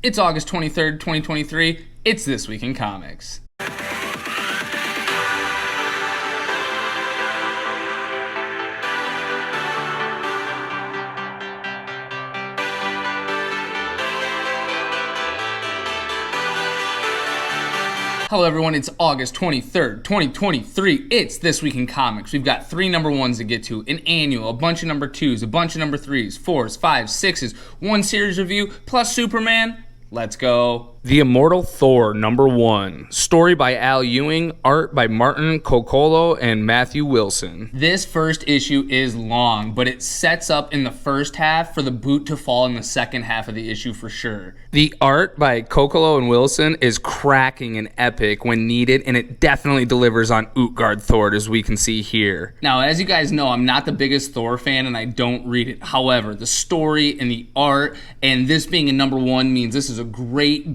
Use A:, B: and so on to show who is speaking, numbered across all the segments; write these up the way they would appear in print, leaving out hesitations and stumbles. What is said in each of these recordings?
A: It's August 23rd, 2023. It's This Week in Comics. Hello everyone, it's August 23rd, 2023. It's This Week in Comics. We've got 3 number 1s to get to, an annual, a bunch of number 2s, a bunch of number 3s, 4s, 5s, 6s, one series review, plus Superman. Let's go.
B: The Immortal Thor, number 1. Story by Al Ewing, art by Martin Coccolo and Matthew Wilson.
A: This first issue is long, but it sets up in the first half for the boot to fall in the second half of the issue for sure.
B: The art by Coccolo and Wilson is cracking and epic when needed, and it definitely delivers on Utgard Thor, as we can see here.
A: Now, as you guys know, I'm not the biggest Thor fan, and I don't read it. However, the story and the art, and this being a number 1 means this is a great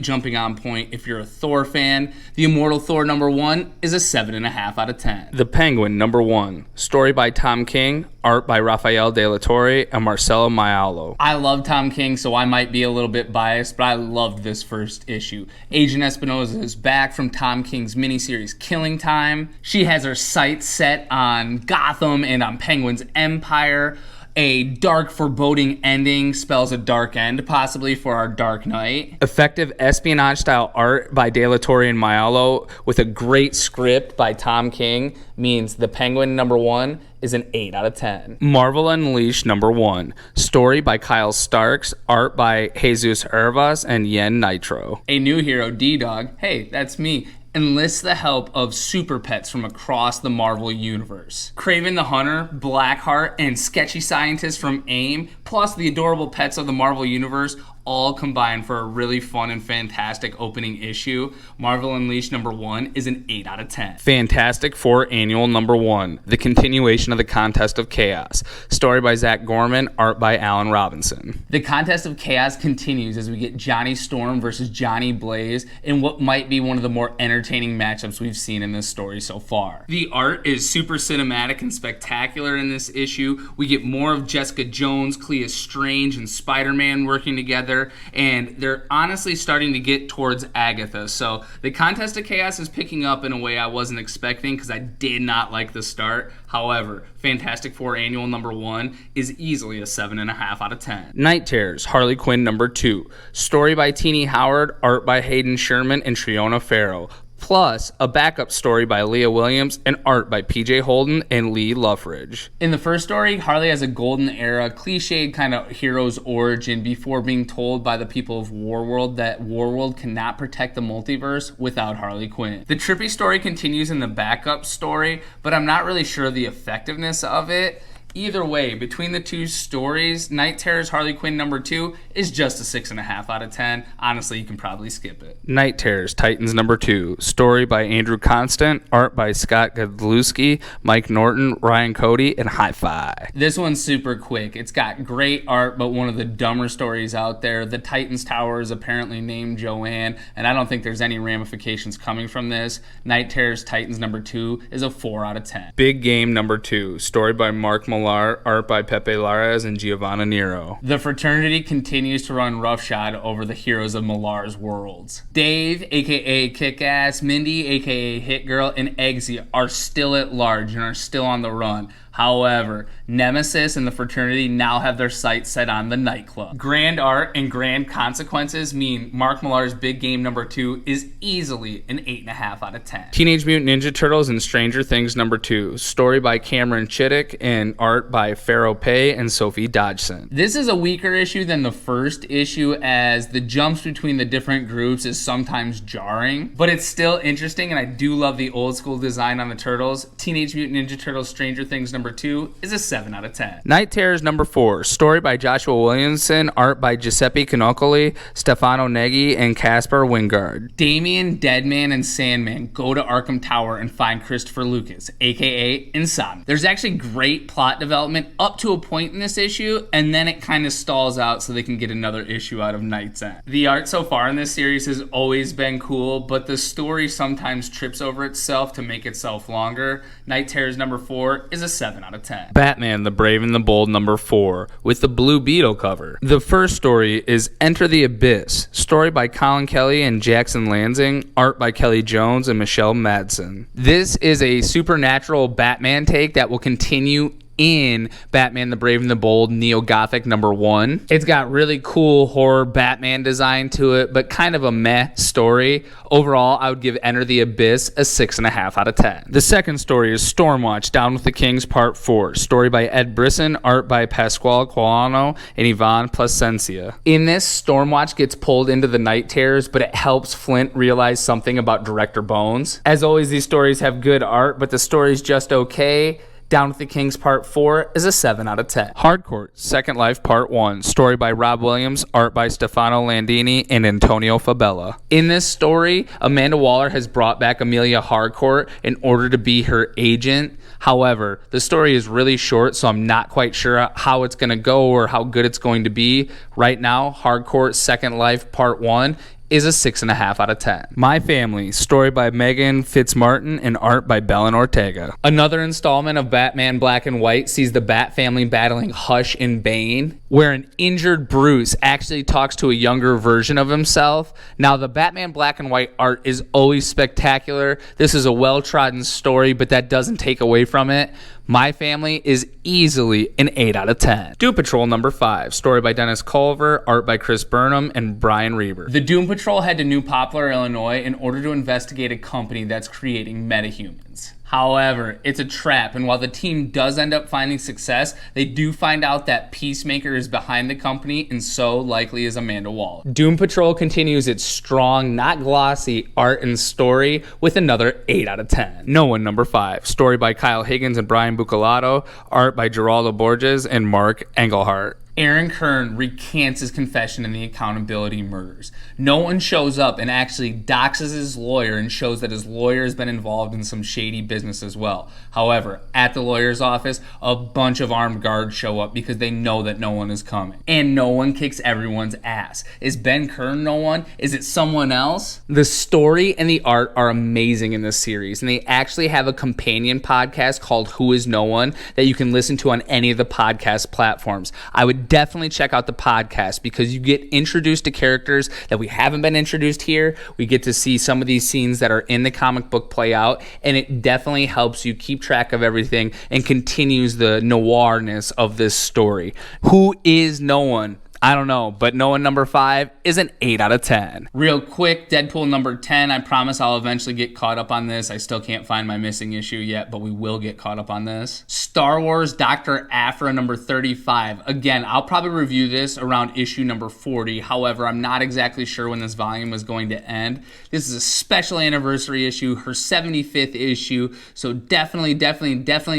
A: jumping on point if you're a Thor fan. The Immortal Thor number 1 is a 7.5 out of 10.
B: The Penguin, number 1. Story by Tom King, art by Rafael de la Torre and Marcelo Maiolo.
A: I love Tom King, so I might be a little bit biased, but I loved this first issue. Agent Espinosa is back from Tom King's miniseries Killing Time. She has her sights set on Gotham and on Penguin's empire. A dark, foreboding ending spells a dark end, possibly, for our Dark Knight.
B: Effective espionage-style art by De La Torre and Maiolo with a great script by Tom King means The Penguin number 1 is an 8 out of 10. Marvel Unleashed number 1. Story by Kyle Starks, art by Jesus Hervas and Yen Nitro.
A: A new hero, D-Dog, hey, that's me, enlists the help of super pets from across the Marvel Universe. Kraven the Hunter, Blackheart, and sketchy scientists from AIM, plus the adorable pets of the Marvel Universe, all combined for a really fun and fantastic opening issue. Marvel Unleashed number 1 is an 8 out of 10.
B: Fantastic Four Annual number 1. The continuation of the Contest of Chaos. Story by Zach Gorman, art by Alan Robinson.
A: The Contest of Chaos continues as we get Johnny Storm versus Johnny Blaze in what might be one of the more entertaining matchups we've seen in this story so far. The art is super cinematic and spectacular in this issue. We get more of Jessica Jones, Clea Strange, and Spider-Man working together, and they're honestly starting to get towards Agatha. So the Contest of Chaos is picking up in a way I wasn't expecting because I did not like the start. However, Fantastic Four Annual number 1 is easily a 7.5 out of 10.
B: Night Terrors, Harley Quinn number 2. Story by Teenie Howard, art by Hayden Sherman and Triona Farrow. Plus a backup story by Leah Williams and art by PJ Holden and Lee Luffridge.
A: In the first story, Harley has a golden era, cliched kind of hero's origin before being told by the people of Warworld that Warworld cannot protect the multiverse without Harley Quinn. The trippy story continues in the backup story, but I'm not really sure of the effectiveness of it. Either way, between the two stories, Night Terrors Harley Quinn number 2 is just a 6.5 out of 10. Honestly, you can probably skip it.
B: Night Terrors Titans number 2. Story by Andrew Constant, art by Scott Godlewski, Mike Norton, Ryan Cody, and Hi-Fi.
A: This one's super quick. It's got great art, but one of the dumber stories out there. The Titans Tower is apparently named Joanne, and I don't think there's any ramifications coming from this. Night Terrors Titans number 2 is a 4 out of 10.
B: Big Game number 2. Story by Mark Millar, art by Pepe Larraz and Giovanna Nero.
A: The fraternity continues to run roughshod over the heroes of Millar's worlds. Dave, aka Kick-Ass, Mindy, aka Hit Girl, and Eggsy are still at large and are still on the run. However, Nemesis and the fraternity now have their sights set on the nightclub. Grand art and grand consequences mean Mark Millar's Big Game number 2 is easily an 8.5 out of 10.
B: Teenage Mutant Ninja Turtles and Stranger Things number 2. Story by Cameron Chittick and art by Pharaoh Pei and Sophie Dodgson.
A: This is a weaker issue than the first issue, as the jumps between the different groups is sometimes jarring, but it's still interesting, and I do love the old school design on the turtles. Teenage Mutant Ninja Turtles Stranger Things number 2 is a 7 out of 10.
B: Night Terrors number 4. Story by Joshua Williamson, art by Giuseppe Canocoli, Stefano Neggi, and Casper Wingard.
A: Damien, Deadman, and Sandman go to Arkham Tower and find Christopher Lucas, aka Insomniac. There's actually great plot development up to a point in this issue, and then it kind of stalls out so they can get another issue out of Night's End. The art so far in this series has always been cool, but the story sometimes trips over itself to make itself longer. Night Terrors number 4 is a 7 7 out of 10.
B: Batman the Brave and the Bold number 4 with the Blue Beetle cover. The first story is Enter the Abyss, story by Colin Kelly and Jackson Lansing, art by Kelly Jones and Michelle Madsen. This is a supernatural Batman take that will continue in Batman the Brave and the Bold Neo-Gothic number 1. It's got really cool horror Batman design to it, but kind of a meh story. Overall, I would give Enter the Abyss a 6.5 out of 10. The second story is Stormwatch Down with the Kings Part 4, story by Ed Brisson, art by Pasquale Quano and Ivan Placencia. In this, Stormwatch gets pulled into the Night Terrors, but it helps Flint realize something about Director Bones. As always, these stories have good art, but the story's just okay. Down with the Kings Part 4 is a 7 out of 10. Hardcourt, Second Life Part 1, story by Rob Williams, art by Stefano Landini and Antonio Fabella. In this story, Amanda Waller has brought back Amelia Harcourt in order to be her agent. However, the story is really short, so I'm not quite sure how it's going to go or how good it's going to be. Right now, Hardcourt, Second Life Part 1 is a 6.5 out of 10. My Family, story by Megan Fitzmartin and art by Belen Ortega. Another installment of Batman Black and White sees the Bat family battling Hush and Bane, where an injured Bruce actually talks to a younger version of himself. Now, the Batman Black and White art is always spectacular. This is a well-trodden story, but that doesn't take away from it. My Family is easily an 8 out of 10. Doom Patrol number 5, story by Dennis Culver, art by Chris Burnham and Brian Reber.
A: The Doom Patrol head to New Poplar, Illinois in order to investigate a company that's creating metahumans. However, it's a trap, and while the team does end up finding success, they do find out that Peacemaker is behind the company, and so likely is Amanda Waller.
B: Doom Patrol continues its strong, not glossy art and story with another 8 out of 10. No One number 5, story by Kyle Higgins and Brian Bucalato, art by Geraldo Borges and Mark Engelhardt.
A: Aaron Kern recants his confession in the accountability murders. No one shows up and actually doxes his lawyer and shows that his lawyer has been involved in some shady business as well. However, at the lawyer's office, a bunch of armed guards show up because they know that no one is coming. And no one kicks everyone's ass. Is Ben Kern no one? Is it someone else? The story and the art are amazing in this series, and they actually have a companion podcast called Who Is No One that you can listen to on any of the podcast platforms. I would definitely check out the podcast because you get introduced to characters that we haven't been introduced here. We get to see some of these scenes that are in the comic book play out, and it definitely helps you keep track of everything and continues the noirness of this story. Who is No One? I don't know, but No One number 5 is an 8 out of 10. Real quick, Deadpool number 10. I promise I'll eventually get caught up on this. I still can't find my missing issue yet, but we will get caught up on this. Star Wars Dr. Aphra number 35. Again, I'll probably review this around issue number 40. However, I'm not exactly sure when this volume is going to end. This is a special anniversary issue, her 75th issue, so definitely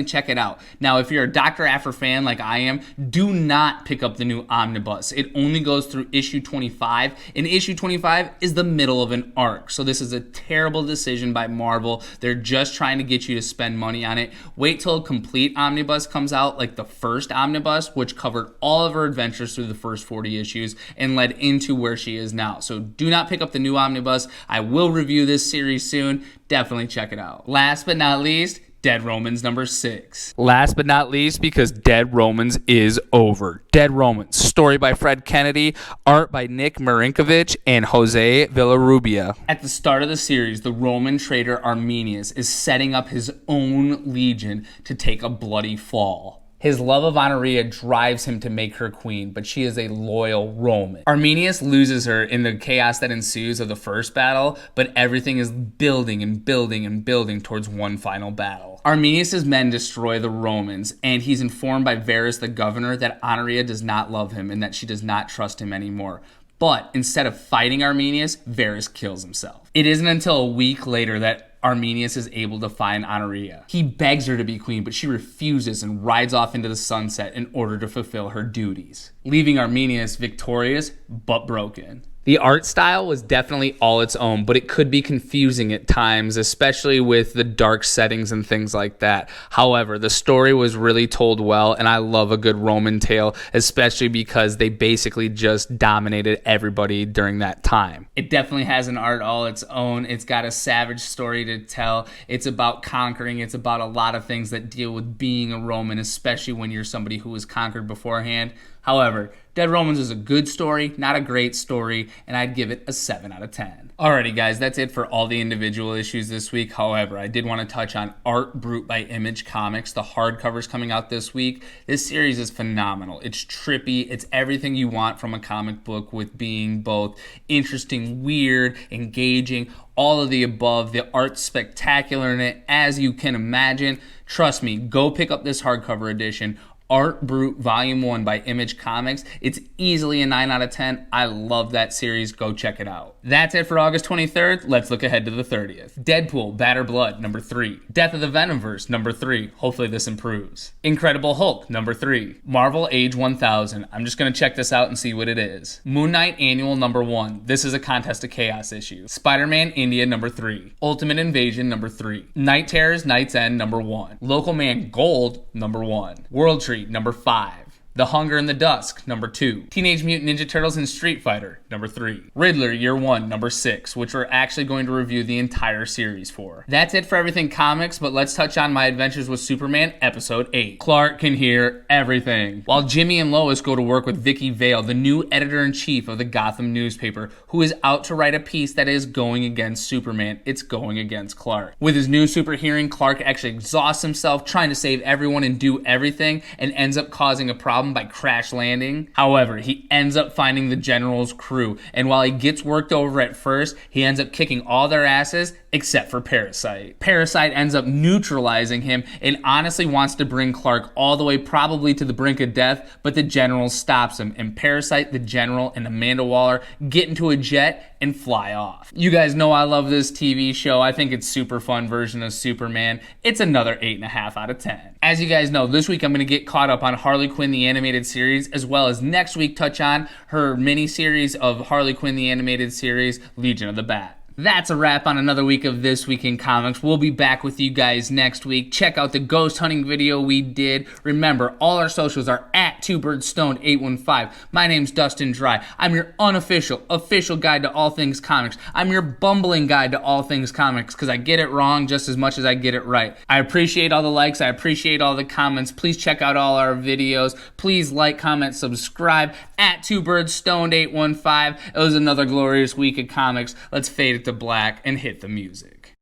A: check it out. Now, if you're a Dr. Aphra fan like I am, do not pick up the new omnibus. It only goes through issue 25, and issue 25 is the middle of an arc. So this is a terrible decision by Marvel. They're just trying to get you to spend money on it. Wait till a complete omnibus comes out, like the first omnibus, which covered all of her adventures through the first 40 issues and led into where she is now. So do not pick up the new omnibus. I will review this series soon. Definitely check it out. Last but not least, Dead Romans number 6.
B: Last but not least, because Dead Romans is over. Dead Romans, story by Fred Kennedy, art by Nick Marinkovic and Jose Villarrubia.
A: At the start of the series, the Roman traitor Arminius is setting up his own legion to take a bloody fall. His love of Honoria drives him to make her queen, but she is a loyal Roman. Arminius loses her in the chaos that ensues of the first battle, but everything is building and building and building towards one final battle. Arminius' men destroy the Romans, and he's informed by Varus the governor that Honoria does not love him and that she does not trust him anymore. But instead of fighting Arminius, Varus kills himself. It isn't until a week later that Arminius is able to find Honoria. He begs her to be queen, but she refuses and rides off into the sunset in order to fulfill her duties, leaving Arminius victorious but broken.
B: The art style was definitely all its own, but it could be confusing at times, especially with the dark settings and things like that. However, the story was really told well, and I love a good Roman tale, especially because they basically just dominated everybody during that time.
A: It definitely has an art all its own. It's got a savage story to tell. It's about conquering. It's about a lot of things that deal with being a Roman, especially when you're somebody who was conquered beforehand. However, Dead Romans is a good story, not a great story, and I'd give it a 7 out of 10. Alrighty guys, that's it for all the individual issues this week. However, I did want to touch on Art Brut by Image Comics. The hardcover's coming out this week. This series is phenomenal. It's trippy. It's everything you want from a comic book, with being both interesting, weird, engaging, all of the above. The art's spectacular in it, as you can imagine. Trust me, go pick up this hardcover edition. Art Brut Volume 1 by Image Comics. It's easily a 9 out of 10. I love that series. Go check it out. That's it for August 23rd. Let's look ahead to the 30th. Deadpool, Batter Blood, number 3. Death of the Venomverse, number 3. Hopefully this improves. Incredible Hulk, number 3. Marvel Age 1000. I'm just going to check this out and see what it is. Moon Knight Annual, number 1. This is a Contest of Chaos issue. Spider-Man India, number 3. Ultimate Invasion, number 3. Night Terrors, Night's End, number 1. Local Man Gold, number 1. World Tree, number 5. The Hunger in the Dusk, number 2. Teenage Mutant Ninja Turtles and Street Fighter, number 3. Riddler, Year 1, number 6, which we're actually going to review the entire series for. That's it for everything comics, but let's touch on My Adventures with Superman, Episode 8. Clark can hear everything. While Jimmy and Lois go to work with Vicky Vale, the new editor-in-chief of the Gotham newspaper, who is out to write a piece that is going against Superman. It's going against Clark. With his new super hearing, Clark actually exhausts himself trying to save everyone and do everything, and ends up causing a problem by crash landing. However, he ends up finding the General's crew, and while he gets worked over at first, he ends up kicking all their asses except for Parasite. Parasite ends up neutralizing him and honestly wants to bring Clark all the way probably to the brink of death, but the General stops him, and Parasite, the General, and Amanda Waller get into a jet and fly off. You guys know I love this TV show. I think it's super fun version of Superman. It's another 8.5 out of 10. As you guys know, this week I'm going to get caught up on Harley Quinn the Animated Series, as well as next week touch on her mini-series of Harley Quinn the Animated Series, Legion of the Bat. That's a wrap on another week of This Week in Comics. We'll be back with you guys next week. Check out the ghost hunting video we did. Remember, all our socials are at 2birdstoned815. My name's Dustin Dry. I'm your official guide to all things comics. I'm your bumbling guide to all things comics, because I get it wrong just as much as I get it right. I appreciate all the likes. I appreciate all the comments. Please check out all our videos. Please like, comment, subscribe at 2birdstoned815. It was another glorious week of comics. Let's fade it to black and hit the music.